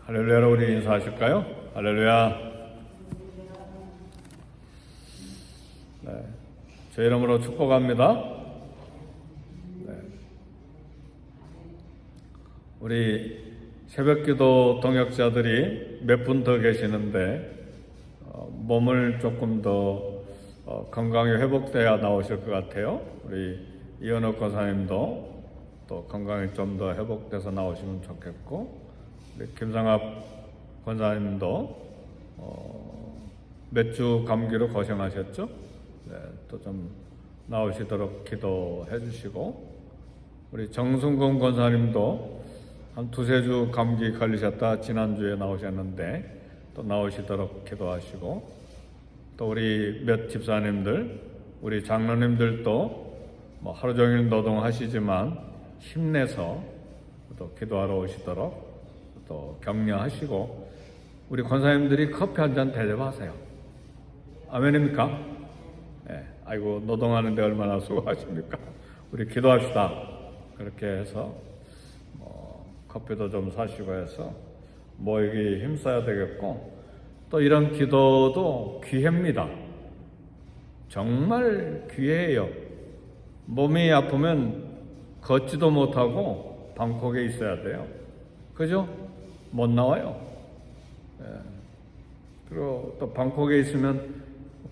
할렐루야로 우리 인사하실까요? 할렐루야. 네, 제 이름으로 축복합니다. 네. 우리 새벽기도 동역자들이 몇 분 더 계시는데 몸을 조금 더 건강이 회복돼야 나오실 것 같아요. 우리 이현옥 권사님도 또 건강이 좀 더 회복돼서 나오시면 좋겠고, 우리 김상합 권사님도 몇 주 감기로 고생하셨죠? 네, 또 좀 나오시도록 기도해 주시고, 우리 정순근 권사님도 한 두세 주 감기 걸리셨다 지난주에 나오셨는데 또 나오시도록 기도하시고, 또 우리 몇 집사님들, 우리 장로님들도 뭐 하루 종일 노동하시지만 힘내서 또 기도하러 오시도록 또 격려하시고, 우리 권사님들이 커피 한 잔 대접하세요. 아멘입니까? 네, 아이고 노동하는데 얼마나 수고하십니까? 우리 기도합시다. 그렇게 해서 커피도 좀 사시고 해서 모이기 힘써야 되겠고, 또 이런 기도도 귀합니다. 정말 귀해요. 몸이 아프면 걷지도 못하고 방콕에 있어야 돼요. 그죠? 못 나와요. 예. 그리고 또 방콕에 있으면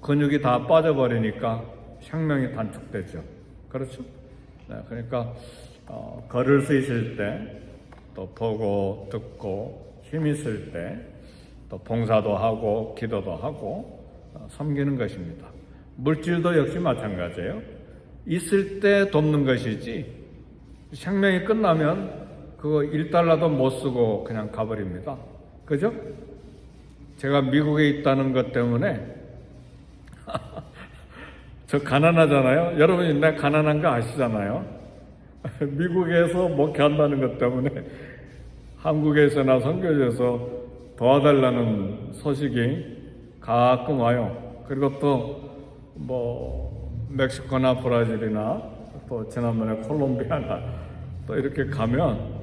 근육이 다 빠져버리니까 생명이 단축되죠. 그렇죠? 네, 그러니까 걸을 수 있을 때, 또 보고 듣고 힘 있을 때 또 봉사도 하고 기도도 하고 섬기는 것입니다. 물질도 역시 마찬가지예요. 있을 때 돕는 것이지 생명이 끝나면 그거 1달러도 못 쓰고 그냥 가버립니다. 그죠? 제가 미국에 있다는 것 때문에 저 가난하잖아요. 여러분이 나 가난한 거 아시잖아요. 미국에서 목회한다는 것 때문에 한국에서나 선교지에서 도와달라는 소식이 가끔 와요. 그리고 또 뭐 멕시코나 브라질이나 또 지난번에 콜롬비아나 또 이렇게 가면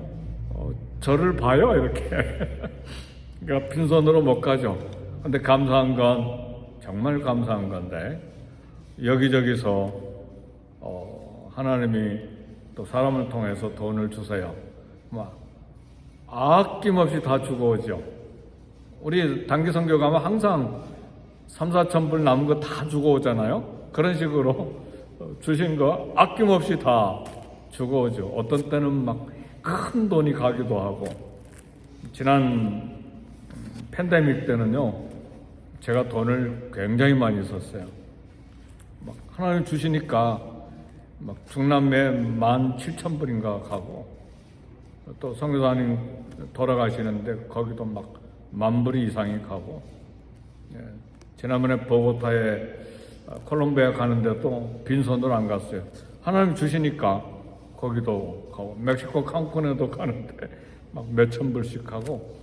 저를 봐요, 이렇게. 그러니까 빈손으로 못 가죠. 근데 감사한 건, 정말 감사한 건데, 여기저기서 하나님이 또 사람을 통해서 돈을 주세요. 막 아낌없이 다 주고 오죠. 우리 단기 선교 가면 항상 3, 4천 불 남은 거 다 주고 오잖아요. 그런 식으로 주신 거 아낌없이 다 주고 오죠. 어떤 때는 막 큰 돈이 가기도 하고, 지난 팬데믹 때는요, 제가 돈을 굉장히 많이 썼어요. 막 하나님 주시니까 막 중남미에 17,000불인가 가고, 또 선교사님 돌아가시는데 거기도 막 10,000불 이상이 가고, 예, 지난번에 보고타에 콜롬비아 가는데도 빈손으로 안 갔어요. 하나님 주시니까 거기도 가고, 멕시코 칸쿤에도 가는데 막 몇천 불씩 하고.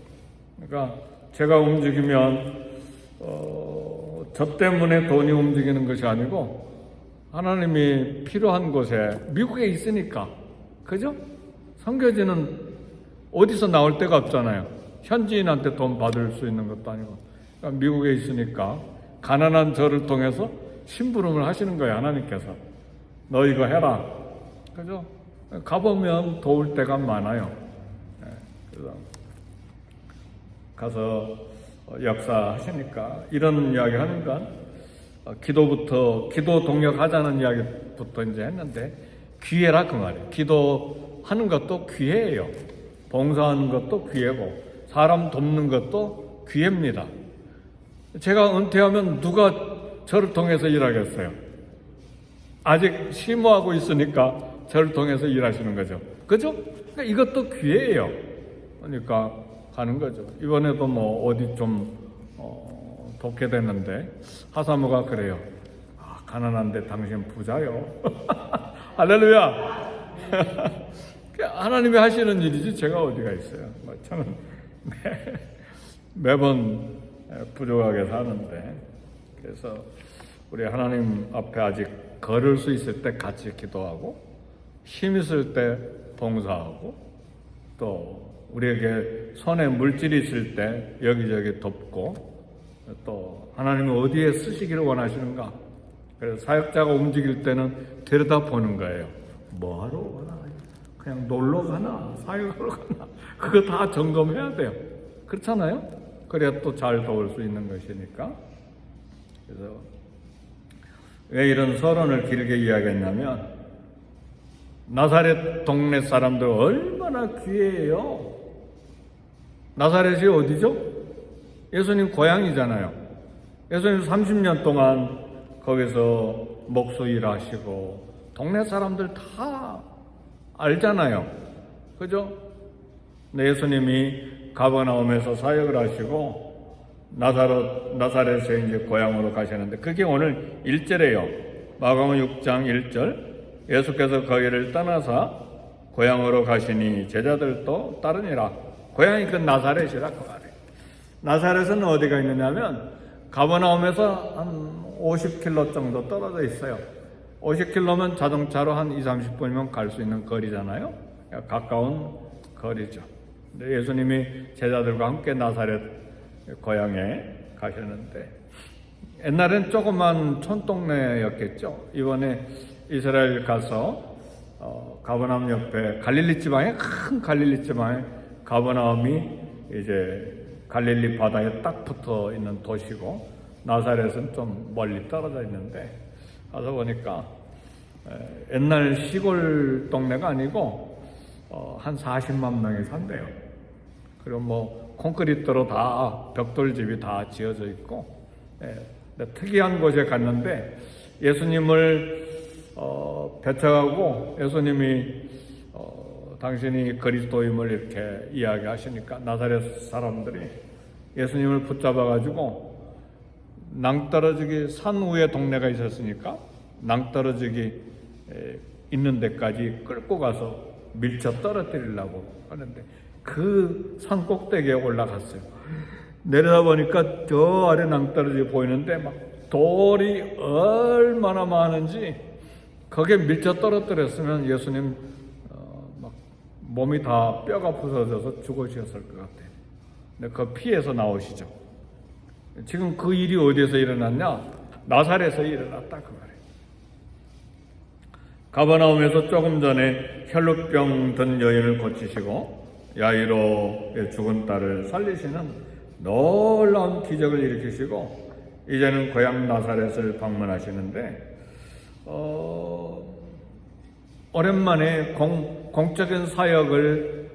그러니까 제가 움직이면 저 때문에 돈이 움직이는 것이 아니고 하나님이 필요한 곳에, 미국에 있으니까. 그죠? 선교지는 어디서 나올 데가 없잖아요. 현지인한테 돈 받을 수 있는 것도 아니고. 그러니까 미국에 있으니까 가난한 저를 통해서 심부름을 하시는 거예요, 하나님께서. 너 이거 해라. 그죠? 가보면 도울 때가 많아요. 그래서 가서 역사하시니까 이런 이야기 하는 건, 기도 동역하자는 이야기부터 이제 했는데, 귀해라 그 말이에요. 기도하는 것도 귀해요. 봉사하는 것도 귀하고, 사람 돕는 것도 귀합니다. 제가 은퇴하면 누가 저를 통해서 일하겠어요? 아직 심호하고 있으니까 저를 통해서 일하시는 거죠. 그죠? 그러니까 이것도 귀해요. 그러니까 가는 거죠. 이번에도 뭐 어디 좀 돕게 됐는데 하사모가 그래요. 가난한데 당신 부자요. 할렐루야. 하나님이 하시는 일이지 제가 어디가 있어요. 저는 매번 부족하게 사는데, 그래서 우리 하나님 앞에 아직 걸을 수 있을 때 같이 기도하고, 힘 있을 때 봉사하고, 또 우리에게 손에 물질이 있을 때 여기저기 덮고 또 하나님은 어디에 쓰시기를 원하시는가. 그래서 사역자가 움직일 때는 들여다보는 거예요. 뭐하러 가나? 그냥 놀러 가나? 사역하러 가나? 그거 다 점검해야 돼요. 그렇잖아요? 그래야 또 잘 도울 수 있는 것이니까. 그래서 왜 이런 서론을 길게 이야기했냐면 나사렛 동네 사람들 얼마나 귀해요. 나사렛이 어디죠? 예수님 고향이잖아요. 예수님 30년 동안 거기서 목수 일하시고 동네 사람들 다 알잖아요. 그죠? 예수님이 가버나움에서 사역을 하시고 나사렛에 이제 고향으로 가시는데 그게 오늘 1절이에요. 마가복음 6장 1절. 예수께서 거기를 떠나사 고향으로 가시니 제자들도 따르니라. 고향이 그 나사렛이라 그 말이에요. 나사렛은 어디가 있느냐면 가버나움에서 한 50km 정도 떨어져 있어요. 50km면 자동차로 한 20-30분이면 갈 수 있는 거리잖아요. 가까운 거리죠. 근데 예수님이 제자들과 함께 나사렛 고향에 가셨는데 옛날엔 조그만 촌동네였겠죠. 이번에 이스라엘 가서 가버나움 옆에 갈릴리 지방에 큰 갈릴리 지방에 가버나움이 이제 갈릴리 바다에 딱 붙어 있는 도시고 나사렛은 좀 멀리 떨어져 있는데 가서 보니까 옛날 시골 동네가 아니고 한 40만 명이 산대요. 그리고 뭐 콘크리트로 다 벽돌집이 다 지어져 있고 특이한 곳에 갔는데 예수님을 배척하고 예수님이 당신이 그리스도임을 이렇게 이야기하시니까 나사렛 사람들이 예수님을 붙잡아가지고 낭떠러지기 산 위에 동네가 있었으니까 낭떠러지기 있는 데까지 끌고 가서 밀쳐 떨어뜨리려고 하는데 그 산 꼭대기에 올라갔어요. 내려다 보니까 저 아래 낭떠러지 보이는데 막 돌이 얼마나 많은지 거기에 밀쳐 떨어뜨렸으면 예수님 막 몸이 다 뼈가 부서져서 죽으셨을 것 같아요. 근데 그 피해서 나오시죠. 지금 그 일이 어디에서 일어났냐? 나사렛에서 일어났다 그 말이에요. 가버나움에서 조금 전에 혈루병 든 여인을 고치시고 야이로의 죽은 딸을 살리시는 놀라운 기적을 일으키시고 이제는 고향 나사렛을 방문하시는데 오랜만에 공적인 사역을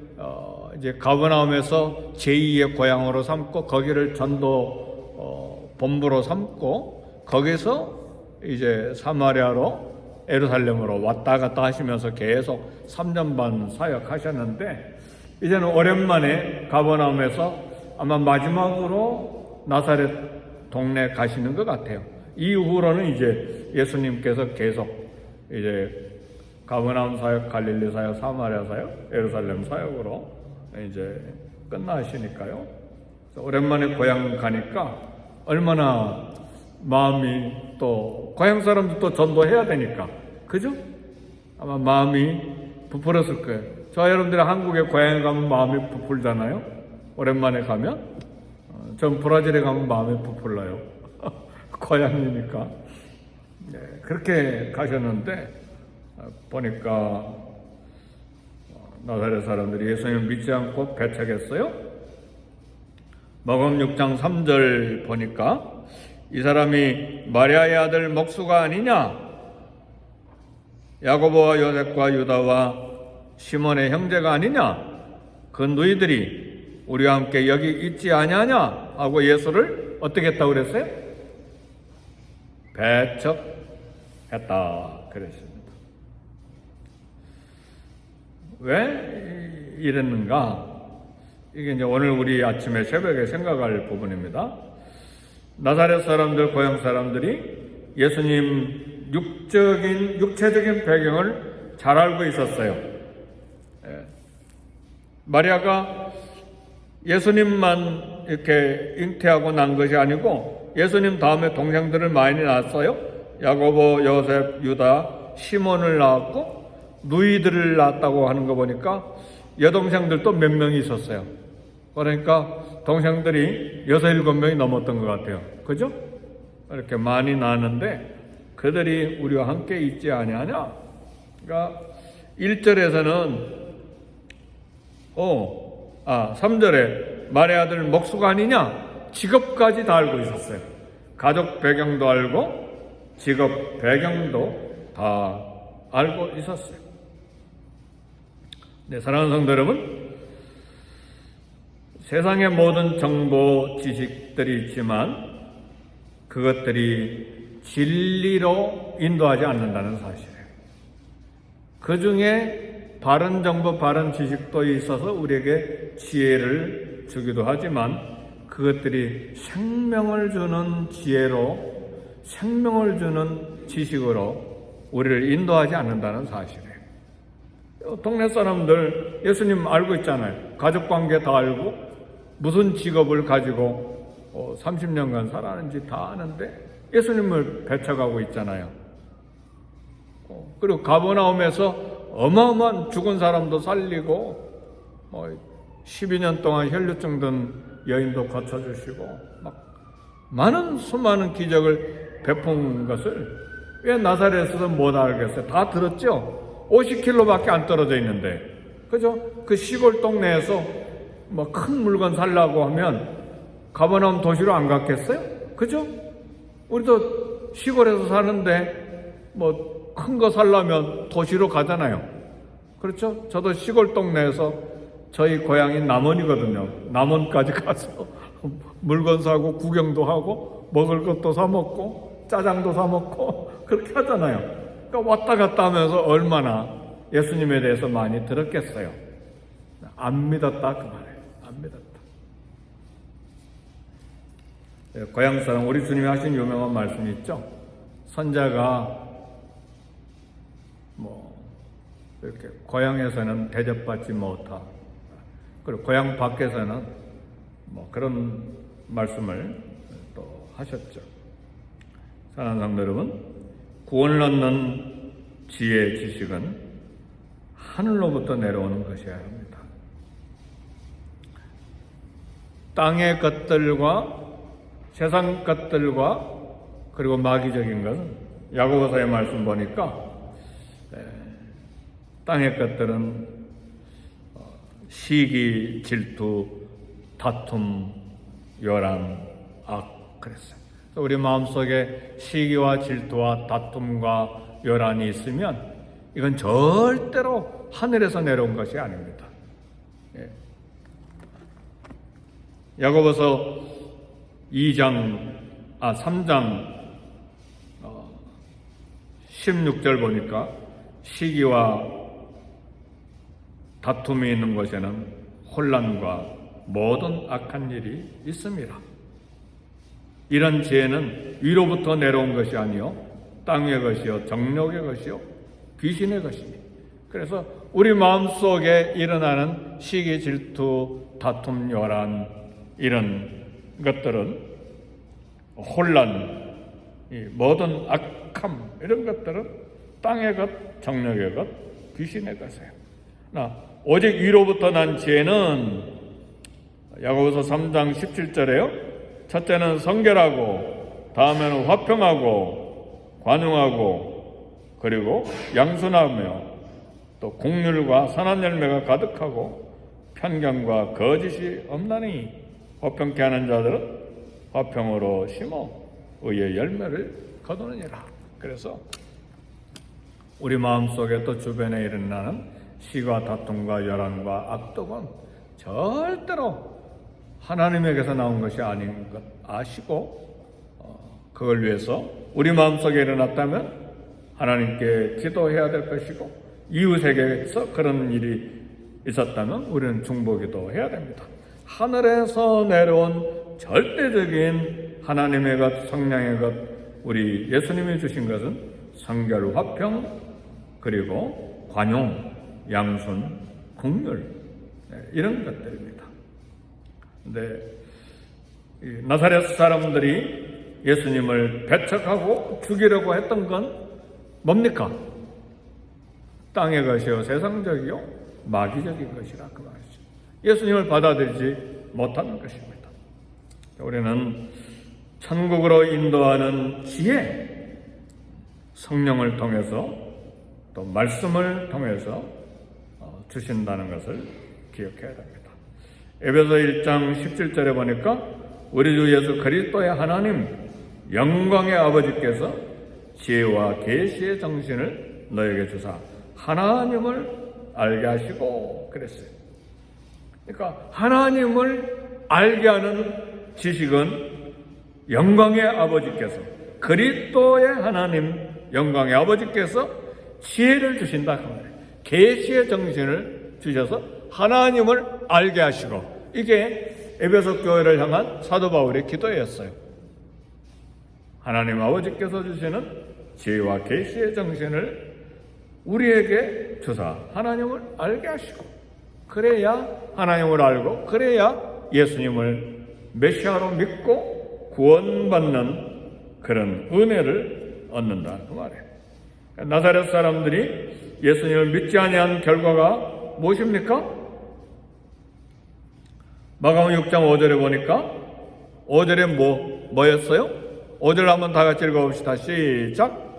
이제 가버나움에서 제2의 고향으로 삼고 거기를 전도 본부로 삼고 거기서 이제 사마리아로 예루살렘으로 왔다 갔다 하시면서 계속 3년 반 사역하셨는데 이제는 오랜만에 가버나움에서 아마 마지막으로 나사렛 동네 가시는 것 같아요. 이후로는 이제 예수님께서 계속 이제 가버나움 사역, 갈릴리 사역, 사마리아 사역, 예루살렘 사역으로 이제 끝나시니까요. 오랜만에 고향 가니까 얼마나 마음이 또 고향 사람도 또 전도해야 되니까 그죠? 아마 마음이 부풀었을 거예요. 저 여러분들이 한국에 고향에 가면 마음이 부풀잖아요. 오랜만에 가면 전 브라질에 가면 마음이 부풀러요. 고향이니까. 네, 그렇게 가셨는데 보니까 나사렛 사람들이 예수님을 믿지 않고 배척했어요. 마가복음 6장 3절 보니까 이 사람이 마리아의 아들 목수가 아니냐? 야고보와 요셉과 유다와 시몬의 형제가 아니냐? 그 너희들이 우리와 함께 여기 있지 아니하냐? 하고 예수를 어떻게 했다고 그랬어요? 배척했다 그랬습니다. 왜 이랬는가? 이게 이제 오늘 우리 아침에 새벽에 생각할 부분입니다. 나사렛 사람들, 고향 사람들이 예수님 육체적인 배경을 잘 알고 있었어요. 마리아가 예수님만 이렇게 잉태하고 난 것이 아니고 예수님 다음에 동생들을 많이 낳았어요. 야고보, 요셉, 유다, 시몬을 낳았고 누이들을 낳았다고 하는 거 보니까 여동생들도 몇 명이 있었어요. 그러니까 동생들이 6, 7명이 넘었던 것 같아요. 그죠? 이렇게 많이 낳았는데 그들이 우리와 함께 있지 아니하냐? 그러니까 1절에서는 3절에 말의 아들 목수가 아니냐? 직업까지 다 알고 있었어요. 가족 배경도 알고 직업 배경도 다 알고 있었어요. 네, 사랑하는 성도 여러분, 세상의 모든 정보 지식들이 있지만 그것들이 진리로 인도하지 않는다는 사실이에요. 그 중에 바른 정보, 바른 지식도 있어서 우리에게 지혜를 주기도 하지만 그것들이 생명을 주는 지혜로, 생명을 주는 지식으로 우리를 인도하지 않는다는 사실이에요. 동네 사람들 예수님 알고 있잖아요. 가족관계 다 알고 무슨 직업을 가지고 30년간 살았는지 다 아는데 예수님을 배척하고 있잖아요. 그리고 가버나움에서 어마어마한 죽은 사람도 살리고 12년 동안 혈류증 든 여인도 고쳐주시고 막 많은 수많은 기적을 베푼 것을 왜 나사렛에서 못 알겠어요? 다 들었죠? 50km밖에 안 떨어져 있는데, 그죠? 그 시골 동네에서 뭐 큰 물건 살라고 하면 가버나움 도시로 안 갔겠어요? 그죠? 우리도 시골에서 사는데 뭐 큰 거 살려면 도시로 가잖아요. 그렇죠? 저도 시골 동네에서 저희 고향이 남원이거든요. 남원까지 가서 물건 사고 구경도 하고 먹을 것도 사 먹고 짜장도 사 먹고 그렇게 하잖아요. 그러니까 왔다 갔다 하면서 얼마나 예수님에 대해서 많이 들었겠어요. 안 믿었다 그 말이에요. 안 믿었다. 고향 사람, 우리 주님이 하신 유명한 말씀이 있죠. 선자가 이렇게 고향에서는 대접받지 못하, 그리고 고향 밖에서는 그런 말씀을 또 하셨죠. 사랑하는 성도 여러분, 구원을 얻는 지혜, 지식은 하늘로부터 내려오는 것이어야 합니다. 땅의 것들과 세상 것들과 그리고 마귀적인 것은 야고보서의 말씀 보니까 땅의 것들은 시기, 질투, 다툼, 요란, 악 그랬어요. 우리 마음속에 시기와 질투와 다툼과 요란이 있으면 이건 절대로 하늘에서 내려온 것이 아닙니다. 야고보서 3장 16절 보니까 시기와 다툼이 있는 곳에는 혼란과 모든 악한 일이 있습니다. 이런 지혜는 위로부터 내려온 것이 아니요 땅의 것이요 정욕의 것이요 귀신의 것입니다. 그래서 우리 마음속에 일어나는 시기, 질투, 다툼, 요란 이런 것들은 혼란, 모든 악함 이런 것들은 땅의 것, 정욕의 것, 귀신의 것이에요. 오직 위로부터 난 지혜는 야고보서 3장 17절에요. 첫째는 성결하고 다음에는 화평하고 관용하고 그리고 양순하며 또 공률과 선한 열매가 가득하고 편견과 거짓이 없나니 화평케 하는 자들은 화평으로 심어 의의 열매를 거두느니라. 그래서 우리 마음속에 또 주변에 일어나는 시기와 다툼과 열한과 악독은 절대로 하나님에게서 나온 것이 아닌 것 아시고 그걸 위해서 우리 마음속에 일어났다면 하나님께 기도해야 될 것이고 이웃에게서 그런 일이 있었다면 우리는 중보기도 해야 됩니다. 하늘에서 내려온 절대적인 하나님의 것, 성령의 것, 우리 예수님이 주신 것은 성결, 화평, 그리고 관용, 양순, 공률 이런 것들입니다. 근데 나사렛 사람들이 예수님을 배척하고 죽이려고 했던 건 뭡니까? 땅의 것이요 세상적이요 마귀적인 것이라 그 말이죠. 예수님을 받아들이지 못하는 것입니다. 우리는 천국으로 인도하는 지혜, 성령을 통해서 또 말씀을 통해서 주신다는 것을 기억해야 됩니다. 에베소 1장 17절에 보니까 우리 주 예수 그리스도의 하나님 영광의 아버지께서 지혜와 계시의 정신을 너에게 주사 하나님을 알게 하시고 그랬어요. 그러니까 하나님을 알게 하는 지식은 영광의 아버지께서, 그리스도의 하나님 영광의 아버지께서 지혜를 주신다 그 말이에요. 계시의 정신을 주셔서 하나님을 알게 하시고, 이게 에베소 교회를 향한 사도 바울의 기도였어요. 하나님 아버지께서 주시는 지혜와 계시의 정신을 우리에게 주사 하나님을 알게 하시고, 그래야 하나님을 알고 그래야 예수님을 메시아로 믿고 구원받는 그런 은혜를 얻는다 그 말이에요. 나사렛 사람들이 예수님을 믿지 아니한 결과가 무엇입니까? 마가복음 6장 5절에 보니까 5절에 뭐였어요? 5절 한번 다 같이 읽어봅시다. 시작.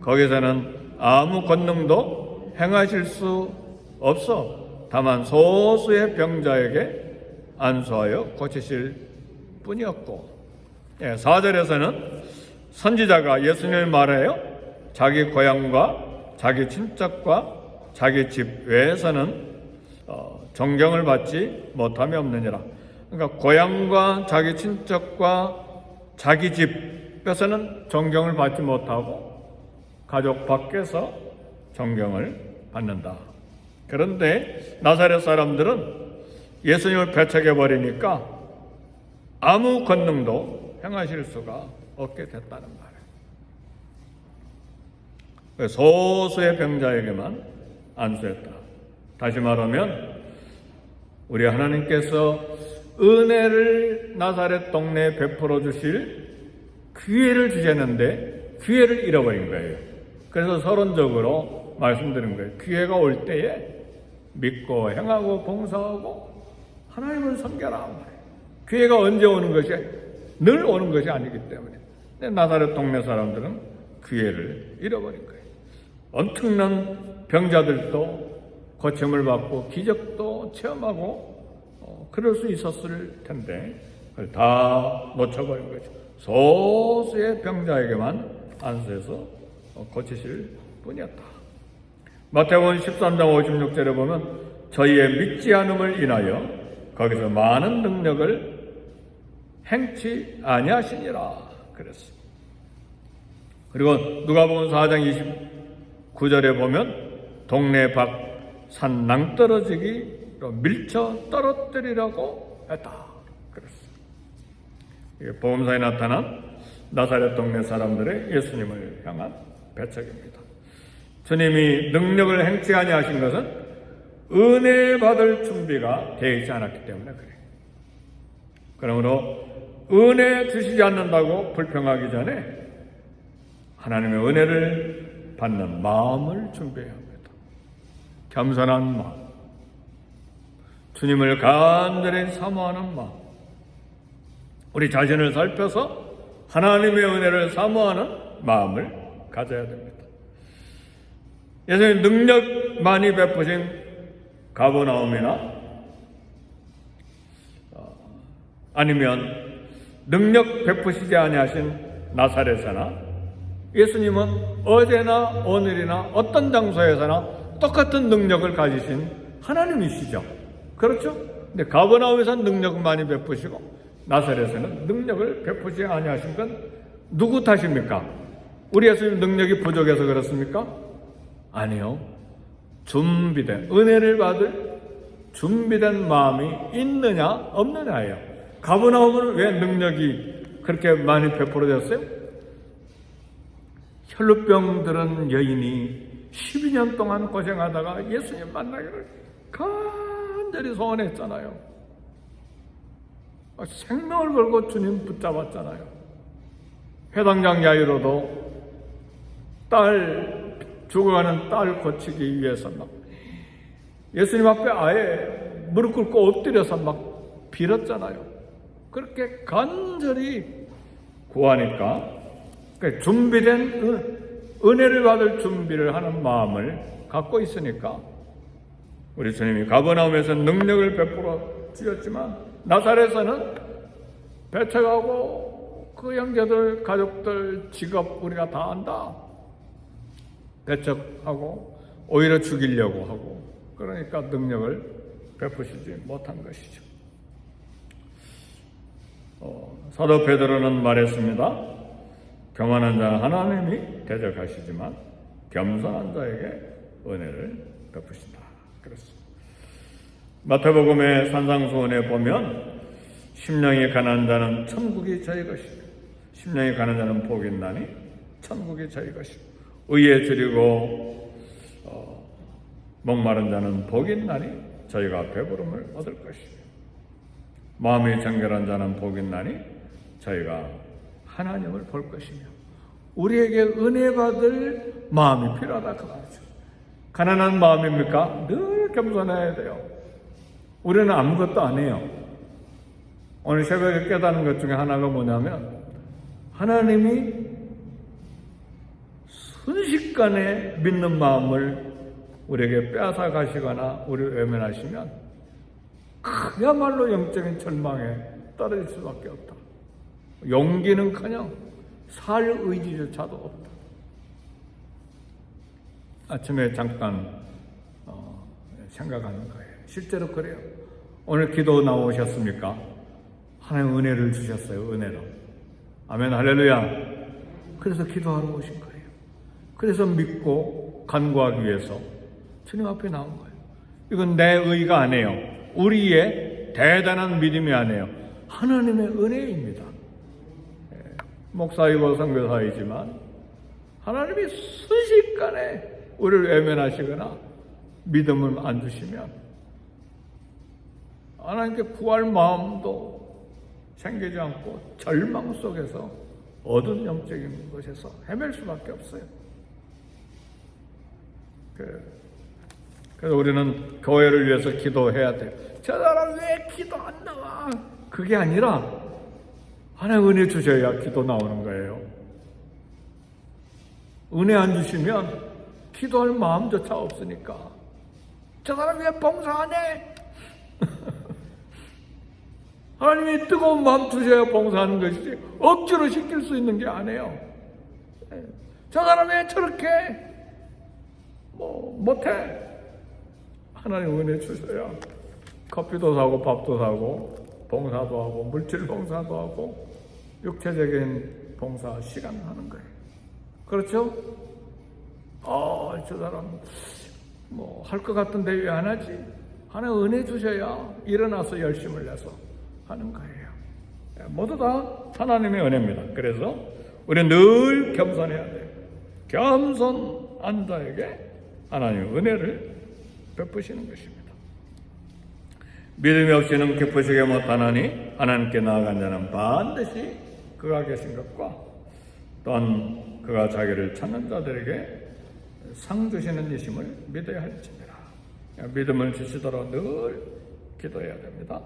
거기서는 아무 권능도 행하실 수 없어 다만 소수의 병자에게 안수하여 고치실 뿐이었고, 4절에서는 선지자가 예수님을 말해요. 자기 고향과 자기 친척과 자기 집 외에서는 존경을 받지 못함이 없느니라. 그러니까 고향과 자기 친척과 자기 집에서는 존경을 받지 못하고 가족 밖에서 존경을 받는다. 그런데 나사렛 사람들은 예수님을 배척해버리니까 아무 권능도 행하실 수가 없게 됐다는 말이에요. 소수의 병자에게만 안수했다. 다시 말하면 우리 하나님께서 은혜를 나사렛 동네에 베풀어 주실 기회를 주셨는데 기회를 잃어버린 거예요. 그래서 서론적으로 말씀드린 거예요. 기회가 올 때에 믿고 행하고 봉사하고 하나님을 섬겨라. 기회가 언제 오는 것이 늘 오는 것이 아니기 때문에 나사렛 동네 사람들은 기회를 잃어버린 거예요. 엄청난 병자들도 고침을 받고 기적도 체험하고 그럴 수 있었을 텐데 그걸 다 놓쳐버린 거죠. 소수의 병자에게만 안수해서 고치실 뿐이었다. 마태복음 13장 56절에 보면 저희의 믿지 않음을 인하여 거기서 많은 능력을 행치 아니하시니라 그랬어요. 그리고 누가복음 4장 29절에 보면 동네 밖 산 낭떠러지기로 밀쳐 떨어뜨리라고 했다 그랬어요. 이게 복음서에 나타난 나사렛 동네 사람들의 예수님을 향한 배척입니다. 주님이 능력을 행치 아니하신 것은 은혜 받을 준비가 되어 있지 않았기 때문에 그래요. 그러므로 은혜 주시지 않는다고 불평하기 전에 하나님의 은혜를 받는 마음을 준비해야 합니다. 겸손한 마음, 주님을 간절히 사모하는 마음, 우리 자신을 살펴서 하나님의 은혜를 사모하는 마음을 가져야 됩니다. 예수님 능력 많이 베푸신 가버나움이나 아니면 능력 베푸시지 아니하신 나사렛이나 예수님은 어제나 오늘이나 어떤 장소에서나 똑같은 능력을 가지신 하나님이시죠. 그렇죠? 근데 가버나움에서는 능력을 많이 베푸시고 나사렛에는 능력을 베푸지 아니하신 건 누구 탓입니까? 우리 예수님 능력이 부족해서 그렇습니까? 아니요. 준비된 은혜를 받을 준비된 마음이 있느냐 없느냐예요. 가버나움은 왜 능력이 그렇게 많이 베풀어졌어요? 혈루병 들은 여인이 12년 동안 고생하다가 예수님 만나기를 간절히 소원했잖아요. 생명을 걸고 주님 붙잡았잖아요. 회당장 야이로도 죽어가는 딸 고치기 위해서 막 예수님 앞에 아예 무릎 꿇고 엎드려서 막 빌었잖아요. 그렇게 간절히 구하니까 준비된 은혜를 받을 준비를 하는 마음을 갖고 있으니까 우리 주님이 가버나움에서 능력을 베풀어 주셨지만 나사렛에서는 배척하고 그 형제들, 가족들, 직업 우리가 다 안다. 배척하고 오히려 죽이려고 하고 그러니까 능력을 베푸시지 못한 것이죠. 사도 베드로는 말했습니다. 교만한 자는 하나님이 대적하시지만 겸손한 자에게 은혜를 베푸신다. 그렇습니다. 마태복음의 산상수훈에 보면 심령이 가난한 자는 천국이 저희 것이며 심령이 가난한 자는 복이 있나니 천국이 저희 것이며 의에 줄이고 목마른 자는 복이 있나니 저희가 배부름을 얻을 것이며 마음이 정결한 자는 복이 있나니 저희가 하나님을 볼 것이며 우리에게 은혜 받을 마음이 필요하다 그 말이죠. 가난한 마음입니까? 늘 겸손해야 돼요. 우리는 아무것도 안 해요. 오늘 새벽에 깨닫는 것 중에 하나가 뭐냐면 하나님이 순식간에 믿는 마음을 우리에게 빼앗아 가시거나 우리를 외면하시면 그야말로 영적인 절망에 떨어질 수밖에 없다. 용기는커녕 살 의지조차도 없다. 아침에 잠깐 생각하는 거예요. 실제로 그래요. 오늘 기도 나오셨습니까? 하나님 은혜를 주셨어요. 은혜로. 아멘 할렐루야. 그래서 기도하러 오신 거예요. 그래서 믿고 간구하기 위해서 주님 앞에 나온 거예요. 이건 내 의가 아니에요. 우리의 대단한 믿음이 아니에요. 하나님의 은혜입니다. 목사이고 선교사이지만 하나님이 순식간에 우리를 외면하시거나 믿음을 안 주시면 하나님께 구할 마음도 생기지 않고 절망 속에서 어두운 영적인 곳에서 헤맬 수밖에 없어요. 그래서 우리는 교회를 위해서 기도해야 돼요. 저 사람 왜 기도 안 나와? 그게 아니라 하나님 은혜 주셔야 기도 나오는 거예요. 은혜 안 주시면 기도할 마음조차 없으니까 저 사람 왜 봉사 안 해? 하나님이 뜨거운 마음 주셔야 봉사하는 것이지 억지로 시킬 수 있는 게 아니에요. 저 사람 왜 저렇게 못해? 하나님 은혜 주셔야 커피도 사고 밥도 사고 봉사도 하고 물질 봉사도 하고 육체적인 봉사 시간 하는 거예요. 그렇죠? 저 사람 할 것 같은데 왜 안 하지? 하나님 은혜 주셔야 일어나서 열심을 내서 하는 거예요. 모두 다 하나님의 은혜입니다. 그래서 우리는 늘 겸손해야 돼요. 겸손한 자에게 하나님의 은혜를 베푸시는 것입니다. 믿음이 없이는 기쁘시게 못하나니 하나님께 나아간 자는 반드시 그가 계신 것과 또한 그가 자기를 찾는 자들에게 상 주시는 이심을 믿어야 할지니라. 믿음을 주시도록 늘 기도해야 됩니다.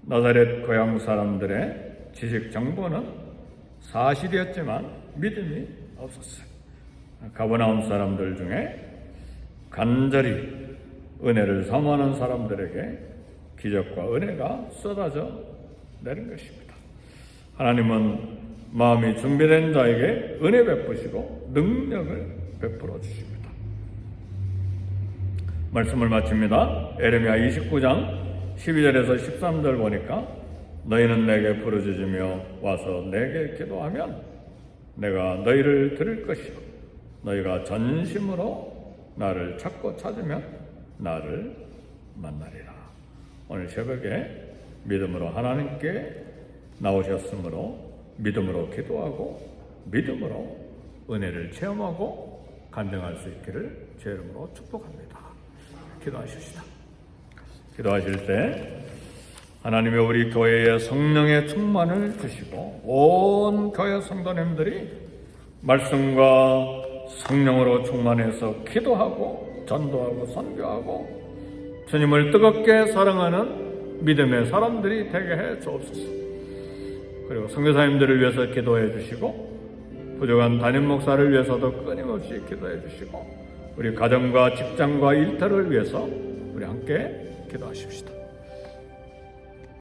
나사렛 고향 사람들의 지식 정보는 사실이었지만 믿음이 없었어요. 가버나움 사람들 중에 간절히 은혜를 사모하는 사람들에게 기적과 은혜가 쏟아져 내린 것입니다. 하나님은 마음이 준비된 자에게 은혜 베푸시고 능력을 베풀어 주십니다. 말씀을 마칩니다. 에레미야 29장 12절에서 13절 보니까 너희는 내게 부르짖으며 와서 내게 기도하면 내가 너희를 들을 것이요 너희가 전심으로 나를 찾고 찾으면 나를 만나리라. 오늘 새벽에 믿음으로 하나님께 나오셨으므로 믿음으로 기도하고 믿음으로 은혜를 체험하고 간증할 수 있기를 제 이름으로 축복합니다. 기도하십시다. 기도하실 때 하나님의 우리 교회에 성령의 충만을 주시고 온 교회 성도님들이 말씀과 성령으로 충만해서 기도하고 전도하고 선교하고 주님을 뜨겁게 사랑하는 믿음의 사람들이 되게 해 주옵소서. 그리고 선교사님들을 위해서 기도해 주시고 부족한 담임 목사를 위해서도 끊임없이 기도해 주시고 우리 가정과 직장과 일터를 위해서 우리 함께 기도하십시다.